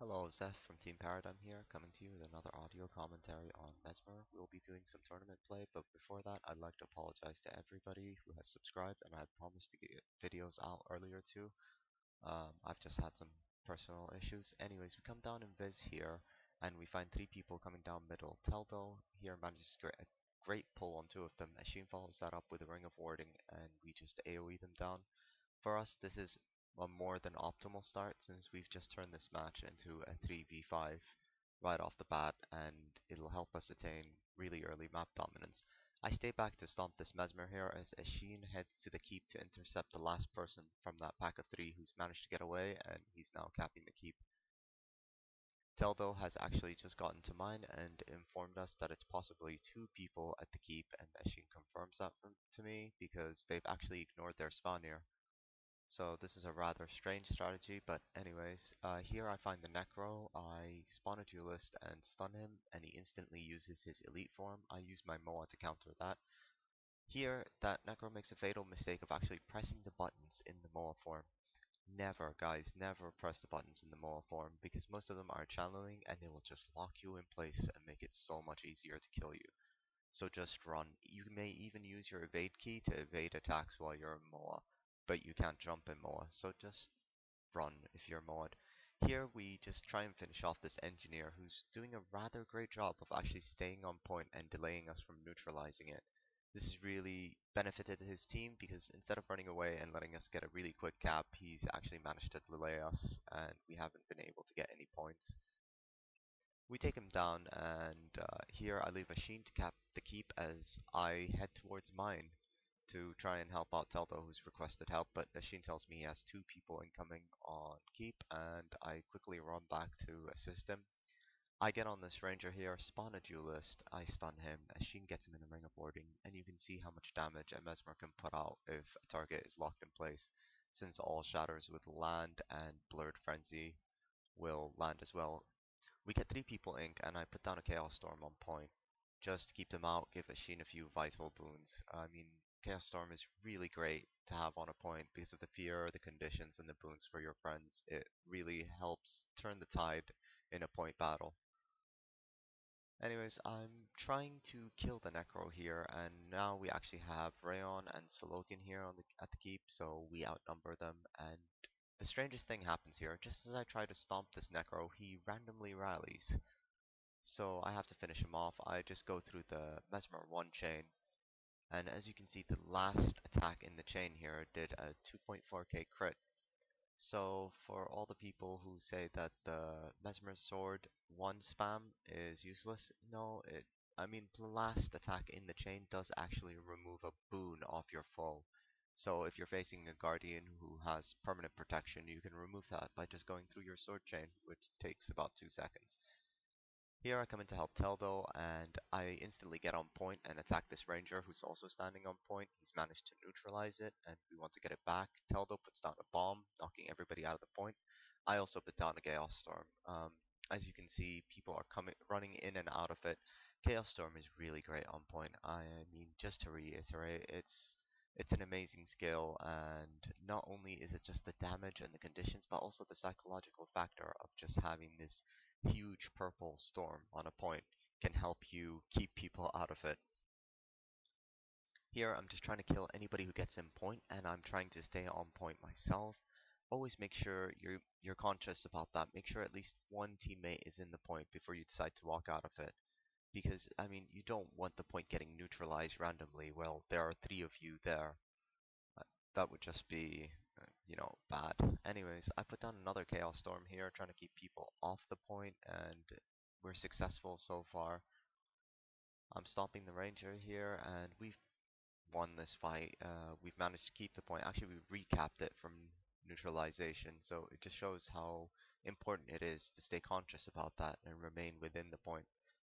Hello, Xeph from Team Paradigm here, coming to you with another audio commentary on Mesmer. We'll be doing some tournament play, but before that, I'd like to apologize to everybody who has subscribed, and I had promised to get videos out earlier too. I've just had some personal issues. Anyways, we come down in Viz here, and we find three people coming down middle. Teldo here manages to get a great pull on two of them. Azshene follows that up with a Ring of Warding, and we just AoE them down. For us, this is a more than optimal start since we've just turned this match into a 3v5 right off the bat, and it'll help us attain really early map dominance. I stay back to stomp this Mesmer here as Azshene heads to the keep to intercept the last person from that pack of three who's managed to get away, and he's now capping the keep. Teldo has actually just gotten to mine and informed us that it's possibly two people at the keep, and Azshene confirms that to me because they've actually ignored their spawn here. So this is a rather strange strategy, but anyways, here I find the Necro, I spawn a duelist and stun him, and he instantly uses his elite form. I use my Moa to counter that. Here, that Necro makes a fatal mistake of actually pressing the buttons in the Moa form. Never, guys, never press the buttons in the Moa form, because most of them are channeling, and they will just lock you in place and make it so much easier to kill you. So just run. You may even use your evade key to evade attacks while you're in Moa, but you can't jump in Moa, so just run if you're Moa'd. Here we just try and finish off this engineer who's doing a rather great job of actually staying on point and delaying us from neutralizing it. This has really benefited his team because instead of running away and letting us get a really quick cap, he's actually managed to delay us and we haven't been able to get any points. We take him down, and here I leave Azshene to cap the keep as I head towards mine to try and help out Teldo, who's requested help, but Azshene tells me he has two people incoming on keep, and I quickly run back to assist him. I get on this ranger here, spawn a duelist, I stun him, Azshene gets him in a ring of warding, and you can see how much damage a Mesmer can put out if a target is locked in place, since all shatters with land and blurred frenzy will land as well. We get three people ink, and I put down a Chaos Storm on point. Just to keep them out, give Azshene a few vital boons. I mean, Chaos Storm is really great to have on a point because of the fear, the conditions, and the boons for your friends. It really helps turn the tide in a point battle. Anyways, I'm trying to kill the Necro here, and now we actually have Reyon and Salokin here at the keep, so we outnumber them, and the strangest thing happens here. Just as I try to stomp this Necro, he randomly rallies. So I have to finish him off. I just go through the Mesmer 1 chain, and as you can see, the last attack in the chain here did a 2.4k crit. So for all the people who say that the Mesmer Sword 1 spam is useless, no, I mean the last attack in the chain does actually remove a boon off your foe. So if you're facing a Guardian who has permanent protection, you can remove that by just going through your sword chain, which takes about 2 seconds. Here I come in to help Teldo, and I instantly get on point and attack this ranger who's also standing on point. He's managed to neutralize it, and we want to get it back. Teldo puts down a bomb, knocking everybody out of the point. I also put down a Chaos Storm. As you can see, people are running in and out of it. Chaos Storm is really great on point. I mean, just to reiterate, it's an amazing skill, and not only is it just the damage and the conditions, but also the psychological factor of just having this huge purple storm on a point can help you keep people out of it. Here I'm just trying to kill anybody who gets in point, and I'm trying to stay on point myself. Always make sure you're conscious about that. Make sure at least one teammate is in the point before you decide to walk out of it. Because, I mean, you don't want the point getting neutralized randomly. Well, there are three of you there. That would just be, bad. Anyways, I put down another Chaos Storm here, trying to keep people off the point, and we're successful so far. I'm stopping the Ranger here, and we've won this fight. We've managed to keep the point. Actually, we recapped it from neutralization, so it just shows how important it is to stay conscious about that and remain within the point.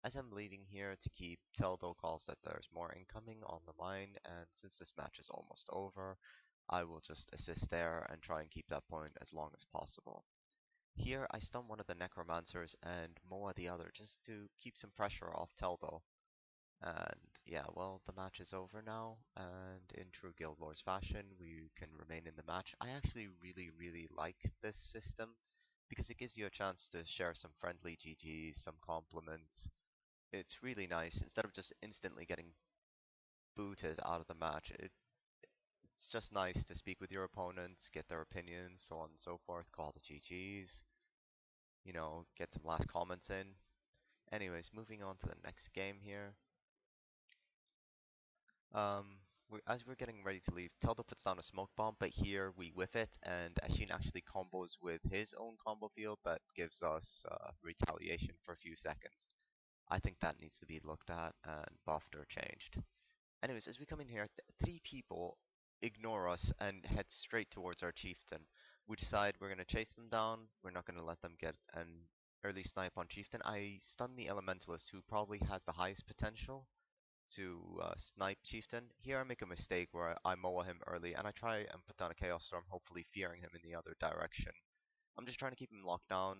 As I'm leaving here to keep, Teldo calls that there's more incoming on the mine, and since this match is almost over, I will just assist there and try and keep that point as long as possible. Here I stun one of the Necromancers and Moa the other just to keep some pressure off Teldo. And yeah, well, the match is over now, and in true Guild Wars fashion, we can remain in the match. I actually really like this system. because it gives you a chance to share some friendly GGs, some compliments. It's really nice instead of just instantly getting booted out of the match. It's just nice to speak with your opponents, get their opinions, so on and so forth, call the GGs, you know, get some last comments in. Anyways, moving on to the next game here. As we're getting ready to leave, Teldo puts down a smoke bomb, but here we whiff it, and Azshene actually combos with his own combo field that gives us retaliation for a few seconds. I think that needs to be looked at and buffed or changed. Anyways, as we come in here, three people ignore us and head straight towards our chieftain. We decide we're going to chase them down. We're not going to let them get an early snipe on chieftain. I stun the elementalist, who probably has the highest potential to snipe chieftain. Here I make a mistake where I moa him early, and I try and put down a chaos storm, hopefully fearing him in the other direction. I'm just trying to keep him locked down,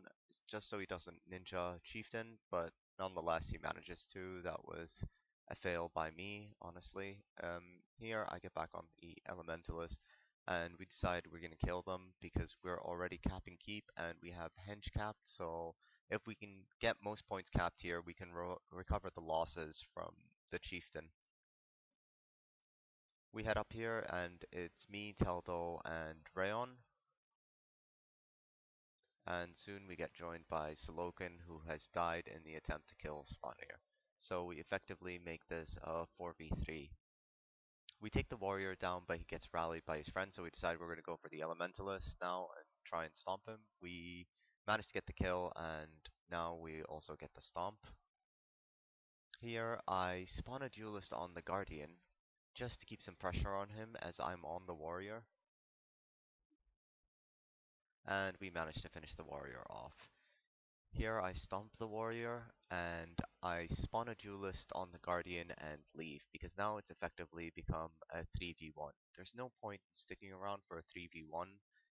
just so he doesn't ninja chieftain, but nonetheless he manages to. That was a fail by me, honestly. Here I get back on the elementalist, and we decide we're going to kill them because we're already capping keep, and we have henge capped, so if we can get most points capped here, we can recover the losses from the chieftain. We head up here, and it's me, Teldo, and Reyon. And soon we get joined by Salokin, who has died in the attempt to kill Spawnier. So we effectively make this a 4v3. We take the warrior down, but he gets rallied by his friend, so we decide we're going to go for the elementalist now and try and stomp him. We manage to get the kill, and now we also get the stomp. Here I spawn a duelist on the guardian, just to keep some pressure on him as I'm on the warrior. And we manage to finish the warrior off. Here I stomp the warrior, and I spawn a duelist on the guardian and leave, because now it's effectively become a 3v1. There's no point in sticking around for a 3v1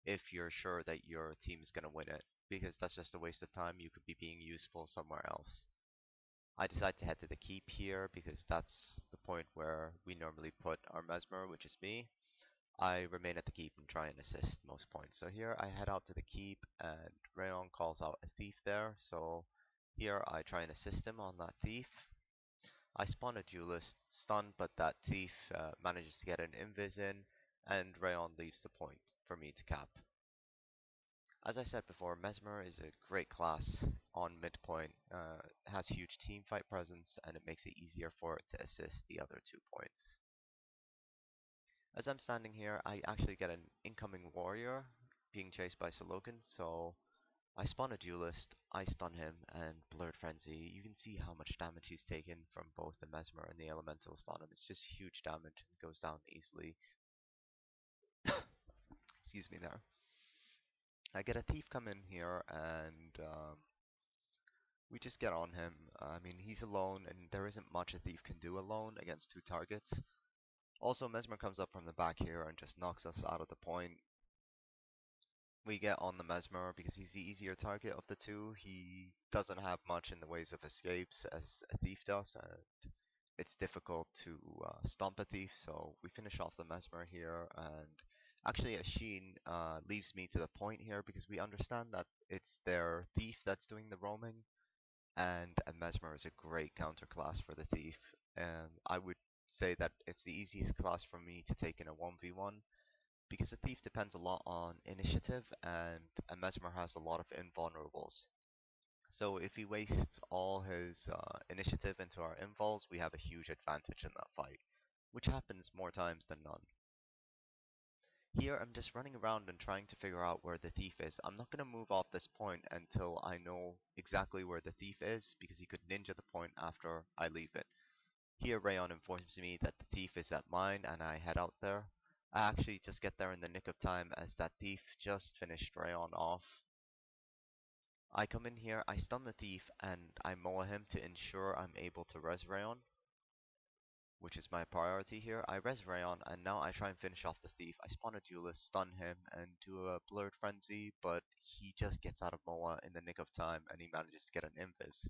if you're sure that your team is going to win it, because that's just a waste of time. You could be being useful somewhere else. I decide to head to the keep here, because that's the point where we normally put our Mesmer, which is me. I remain at the keep and try and assist most points. So here I head out to the keep, and Reyon calls out a thief there. So here I try and assist him on that thief. I spawn a duelist stun, but that thief manages to get an invis in, and Reyon leaves the point for me to cap. As I said before, Mesmer is a great class on midpoint, has huge team fight presence, and it makes it easier for it to assist the other 2 points. As I'm standing here, I actually get an incoming warrior being chased by Salokin, so I spawn a duelist, I stun him, and Blurred Frenzy. You can see how much damage he's taken from both the Mesmer and the Elementalist on him. It's just huge damage and goes down easily. Excuse me there. I get a thief come in here, and we just get on him. I mean, he's alone, and there isn't much a thief can do alone against 2 targets. Also, Mesmer comes up from the back here and just knocks us out of the point. We get on the Mesmer because he's the easier target of the 2. He doesn't have much in the ways of escapes as a thief does, and it's difficult to stomp a thief, so we finish off the Mesmer here, and actually Azshene leaves me to the point here because we understand that it's their thief that's doing the roaming, and a Mesmer is a great counter class for the thief, and I would say that it's the easiest class for me to take in a 1v1, because a thief depends a lot on initiative, and a Mesmer has a lot of invulnerables. So if he wastes all his initiative into our invuls, we have a huge advantage in that fight, which happens more times than none. Here I'm just running around and trying to figure out where the thief is. I'm not going to move off this point until I know exactly where the thief is, because he could ninja the point after I leave it. Here Reyon informs me that the thief is at mine, and I head out there. I actually just get there in the nick of time as that thief just finished Reyon off. I come in here, I stun the thief, and I moa him to ensure I'm able to res Reyon, which is my priority here. I res Reyon, and now I try and finish off the thief. I spawn a duelist, stun him, and do a Blurred Frenzy, but he just gets out of moa in the nick of time, and he manages to get an invis.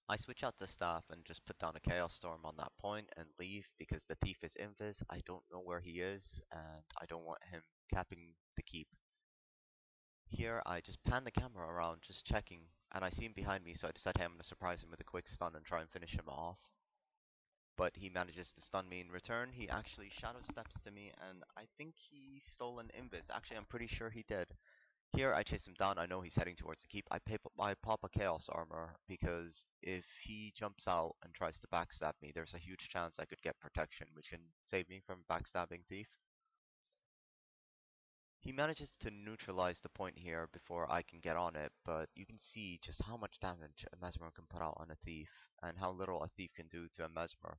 I switch out to staff and just put down a Chaos Storm on that point and leave because the thief is invis. I don't know where he is, and I don't want him capping the keep. here, I just pan the camera around, just checking, and I see him behind me, so I decide, hey, I'm going to surprise him with a quick stun and try and finish him off. But he manages to stun me in return. He actually shadow steps to me, and I think he stole an invis. Actually, I'm pretty sure he did. Here, I chase him down. I know he's heading towards the keep. I pop a Chaos Armor, because if he jumps out and tries to backstab me, there's a huge chance I could get protection, which can save me from backstabbing Thief. He manages to neutralize the point here before I can get on it, but you can see just how much damage a Mesmer can put out on a Thief, and how little a Thief can do to a Mesmer.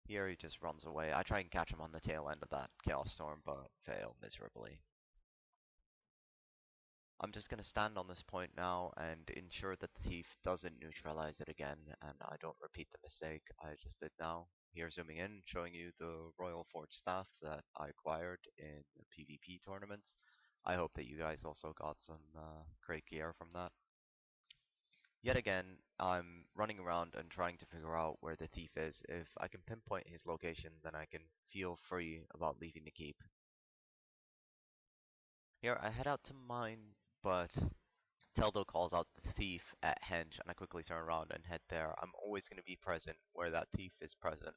Here he just runs away. I try and catch him on the tail end of that Chaos Storm, but fail miserably. I'm just going to stand on this point now and ensure that the Thief doesn't neutralize it again, and I don't repeat the mistake I just did now. Here zooming in, showing you the Royal Forge staff that I acquired in PvP tournaments. I hope that you guys also got some great gear from that. Yet again, I'm running around and trying to figure out where the Thief is. If I can pinpoint his location, then I can feel free about leaving the keep. Here, I head out to mine, but Teldo calls out the Thief at Henge, and I quickly turn around and head there. I'm always going to be present where that Thief is present,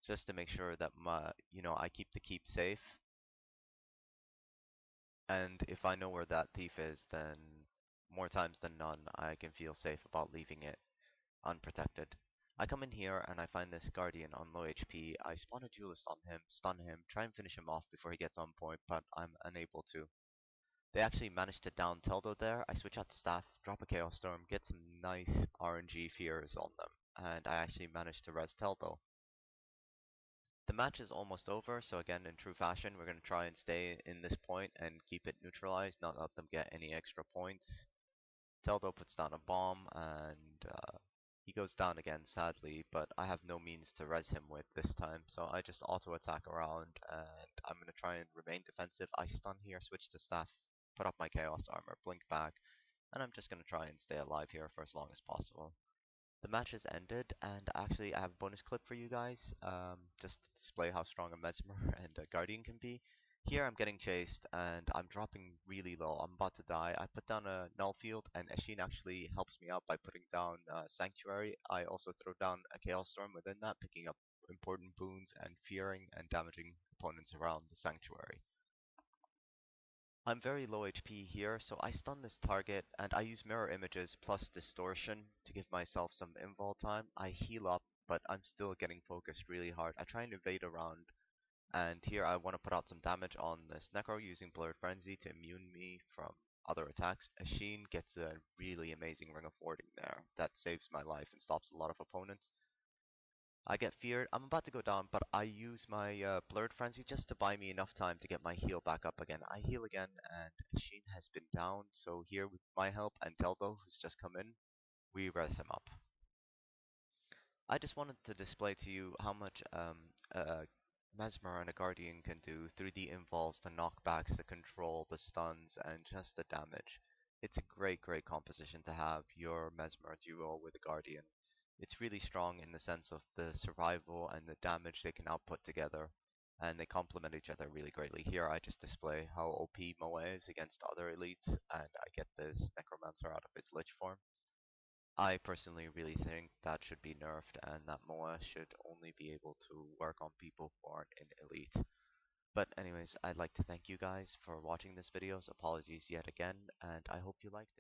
just to make sure that I keep the keep safe. And if I know where that Thief is, then more times than none, I can feel safe about leaving it unprotected. I come in here and I find this Guardian on low HP. I spawn a Duelist on him, stun him, try and finish him off before he gets on point, but I'm unable to. They actually managed to down Teldo there. I switch out to staff, drop a Chaos Storm, get some nice RNG fears on them, and I actually managed to res Teldo. The match is almost over, so again, in true fashion, we're going to try and stay in this point and keep it neutralized, not let them get any extra points. Teldo puts down a bomb, and he goes down again, sadly, but I have no means to res him with this time, so I just auto-attack around, and I'm going to try and remain defensive. I stun here, switch to staff, put up my Chaos Armor, blink back, and I'm just going to try and stay alive here for as long as possible. The match has ended, and actually I have a bonus clip for you guys, just to display how strong a Mesmer and a Guardian can be. Here I'm getting chased, and I'm dropping really low. I'm about to die. I put down a Null Field, and Azshene actually helps me out by putting down Sanctuary. I also throw down a Chaos Storm within that, picking up important boons and fearing and damaging opponents around the Sanctuary. I'm very low HP here, so I stun this target, and I use mirror images plus distortion to give myself some invul time. I heal up, but I'm still getting focused really hard. I try and evade around, and here I want to put out some damage on this Necro using Blurred Frenzy to immune me from other attacks. Azshene gets a really amazing Ring of Warding there that saves my life and stops a lot of opponents. I get feared. I'm about to go down, but I use my Blurred Frenzy just to buy me enough time to get my heal back up again. I heal again, and Azshene has been down, so here with my help and Teldo, who's just come in, we res him up. I just wanted to display to you how much a Mesmer and a Guardian can do through the invuls, the knockbacks, the control, the stuns, and just the damage. It's a great composition to have your Mesmer duo with a Guardian. It's really strong in the sense of the survival and the damage they can output together, and they complement each other really greatly. Here I just display how OP Moa is against other elites, and I get this Necromancer out of its Lich form. I personally really think that should be nerfed, and that Moa should only be able to work on people who aren't in elite. But anyways, I'd like to thank you guys for watching this video. Apologies yet again, and I hope you liked it.